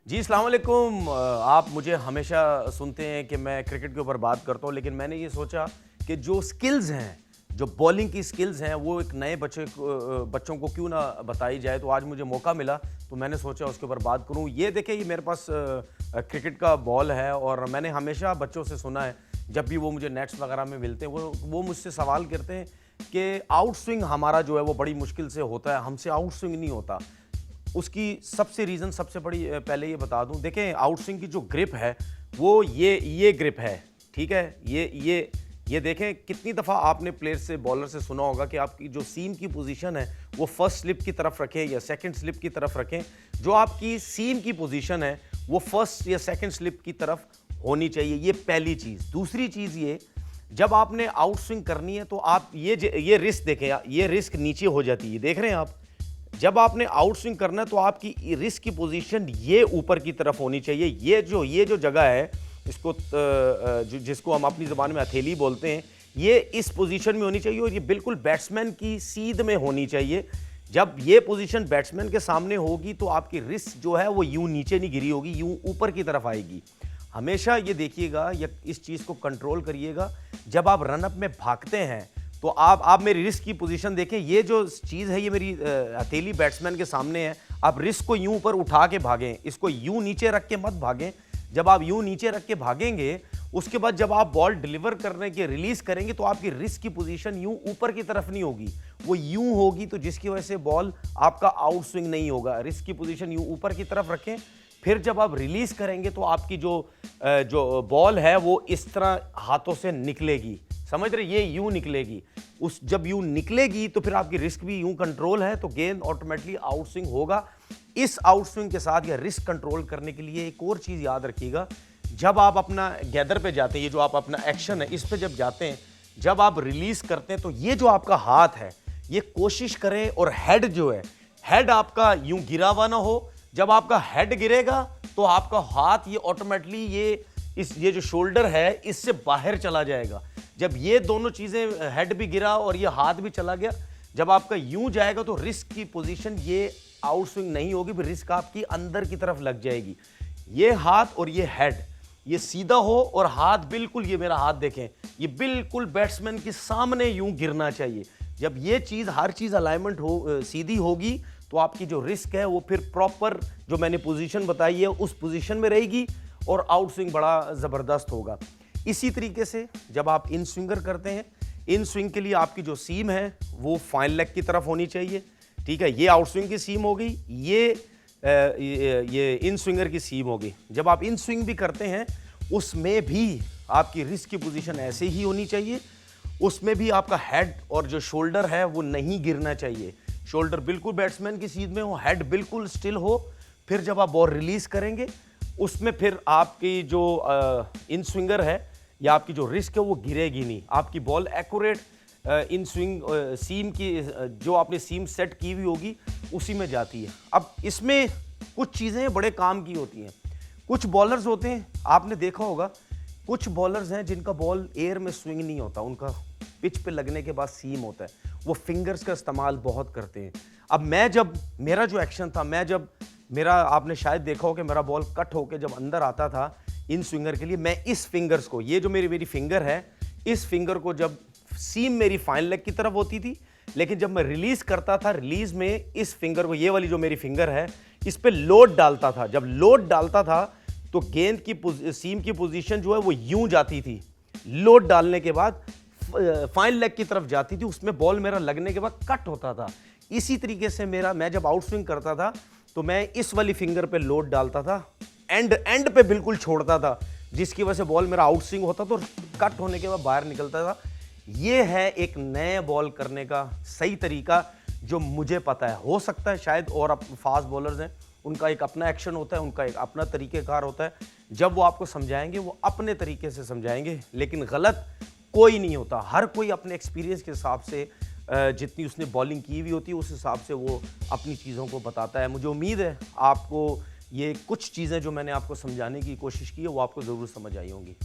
जी, अस्सलाम वालेकुम। आप मुझे हमेशा सुनते हैं कि मैं क्रिकेट के ऊपर बात करता हूँ, लेकिन मैंने ये सोचा कि जो स्किल्स हैं, जो बॉलिंग की स्किल्स हैं, वो एक नए बच्चों को क्यों ना बताई जाए। तो आज मुझे मौका मिला, तो मैंने सोचा उसके ऊपर बात करूँ। ये देखिए, ये मेरे पास क्रिकेट का बॉल है और मैंने हमेशा बच्चों से सुना है, जब भी वो मुझे नेट्स वगैरह में मिलते हैं, वो मुझसे सवाल करते हैं कि आउट स्विंग हमारा जो है वो बड़ी मुश्किल से होता है, हमसे आउट स्विंग नहीं होता। उसकी सबसे बड़ी पहले ये बता दूं, देखें आउट स्विंग की जो ग्रिप है वो ये ग्रिप है, ठीक है। ये देखें, कितनी दफ़ा आपने प्लेयर से, बॉलर से सुना होगा कि आपकी जो सीम की पोजीशन है वो फर्स्ट स्लिप की तरफ रखें या सेकंड स्लिप की तरफ रखें। जो आपकी सीम की पोजीशन है वो फर्स्ट या सेकंड स्लिप की तरफ होनी चाहिए। ये पहली चीज़। दूसरी चीज़ ये, जब आपने आउट स्विंग करनी है तो आप ये रिस्क देखें, ये रिस्क नीचे हो जाती है, देख रहे हैं आप। जब आपने आउट स्विंग करना है तो आपकी रिस्क की पोजीशन ये ऊपर की तरफ होनी चाहिए। ये जो जगह है, इसको जिसको हम अपनी ज़बान में हथेली बोलते हैं, ये इस पोजीशन में होनी चाहिए और ये बिल्कुल बैट्समैन की सीध में होनी चाहिए। जब ये पोजीशन बैट्समैन के सामने होगी तो आपकी रिस्क जो है वो यूं नीचे नहीं गिरी होगी, यूं ऊपर की तरफ आएगी। हमेशा ये देखिएगा या इस चीज़ को कंट्रोल करिएगा, जब आप रनअप में भागते हैं तो आप मेरी रिस्क की पोजीशन देखें। ये जो चीज़ है, ये मेरी हथेली बैट्समैन के सामने है। आप रिस्क को यूं ऊपर उठा के भागें, इसको यूं नीचे रख के मत भागें। जब आप यूं नीचे रख के भागेंगे, उसके बाद जब आप बॉल डिलीवर करने के रिलीज करेंगे तो आपकी रिस्क की पोजीशन यूं ऊपर की तरफ नहीं होगी, वो यूं होगी, तो जिसकी वजह से बॉल आपका आउट स्विंग नहीं होगा। रिस्क की पोजीशन यूं ऊपर की तरफ रखें। फिर जब आप रिलीज करेंगे तो आपकी जो बॉल है वो इस तरह हाथों से निकलेगी, समझ रहे, ये यूं निकलेगी। जब यूं निकलेगी तो फिर आपकी रिस्क भी यूं कंट्रोल है, तो गेंद ऑटोमेटिकली आउट स्विंग होगा। इस आउट स्विंग के साथ या रिस्क कंट्रोल करने के लिए एक और चीज़ याद रखिएगा, जब आप अपना गैदर पे जाते हैं, ये जो आप अपना एक्शन है इस पे जब जाते हैं, जब आप रिलीज करते हैं तो ये जो आपका हाथ है, ये कोशिश करें और हेड जो है, हेड आपका यूं गिरा हुआ ना हो। जब आपका हेड गिरेगा तो आपका हाथ ये ऑटोमेटिकली ये जो शोल्डर है इससे बाहर चला जाएगा। जब ये दोनों चीज़ें, हेड भी गिरा और ये हाथ भी चला गया, जब आपका यूं जाएगा तो रिस्क की पोजीशन ये आउट स्विंग नहीं होगी, फिर रिस्क आपकी अंदर की तरफ लग जाएगी। ये हाथ और ये हेड ये सीधा हो और हाथ बिल्कुल, ये मेरा हाथ देखें, ये बिल्कुल बैट्समैन के सामने यूं गिरना चाहिए। जब ये चीज़, हर चीज़ अलाइनमेंट हो, सीधी होगी, तो आपकी जो रिस्क है वो फिर प्रॉपर, जो मैंने पोजीशन बताई है उस पोजीशन में रहेगी और आउट स्विंग बड़ा ज़बरदस्त होगा। इसी तरीके से जब आप इन स्विंगर करते हैं, इन स्विंग के लिए आपकी जो सीम है वो फाइन लेग की तरफ होनी चाहिए, ठीक है। ये आउट स्विंग की सीम हो गई, ये इन स्विंगर की सीम हो गई। जब आप इन स्विंग भी करते हैं उसमें भी आपकी रिस्क की पोजीशन ऐसे ही होनी चाहिए। उसमें भी आपका हेड और जो शोल्डर है वो नहीं गिरना चाहिए। शोल्डर बिल्कुल बैट्समैन की सीध में हो, हेड बिल्कुल स्टिल हो। फिर जब आप बॉल रिलीज करेंगे उसमें फिर आपकी जो इन स्विंगर है या आपकी जो रिस्क है वो गिरेगी नहीं। आपकी बॉल एक्यूरेट इन स्विंग सीम की, जो आपने सीम सेट की हुई होगी उसी में जाती है। अब इसमें कुछ चीज़ें बड़े काम की होती हैं। कुछ बॉलर्स होते हैं, आपने देखा होगा, कुछ बॉलर्स हैं जिनका बॉल एयर में स्विंग नहीं होता, उनका पिच पे लगने के बाद सीम होता है, वो फिंगर्स का इस्तेमाल बहुत करते हैं। अब मेरा जो एक्शन था, आपने शायद देखा हो कि मेरा बॉल कट होके जब अंदर आता था इन स्विंगर के लिए, मैं इस फिंगर्स को, ये जो मेरी फिंगर है, इस फिंगर को, जब सीम मेरी फाइन लेग की तरफ होती थी, लेकिन जब मैं रिलीज करता था, रिलीज में इस फिंगर को, ये वाली जो मेरी फिंगर है, इस पे लोड डालता था। जब लोड डालता था तो गेंद की सीम की पोजीशन जो है वो यूं जाती थी, लोड डालने के बाद फाइन लेग की तरफ जाती थी, उसमें बॉल मेरा लगने के बाद कट होता था। इसी तरीके से मैं जब आउट स्विंग करता था तो मैं इस वाली फिंगर पे लोड डालता था, एंड पे बिल्कुल छोड़ता था, जिसकी वजह से बॉल मेरा आउट स्विंग होता तो कट होने के बाद बाहर निकलता था। ये है एक नए बॉल करने का सही तरीका जो मुझे पता है। हो सकता है शायद और फास्ट बॉलर्स हैं, उनका एक अपना एक्शन होता है, उनका एक अपना तरीक़ेकार होता है। जब वो आपको समझाएंगे वो अपने तरीके से समझाएंगे, लेकिन गलत कोई नहीं होता। हर कोई अपने एक्सपीरियंस के हिसाब से, जितनी उसने बॉलिंग की हुई होती है उस हिसाब से वो अपनी चीज़ों को बताता है। मुझे उम्मीद है आपको ये कुछ चीज़ें जो मैंने आपको समझाने की कोशिश की है वो आपको ज़रूर समझ आई होंगी।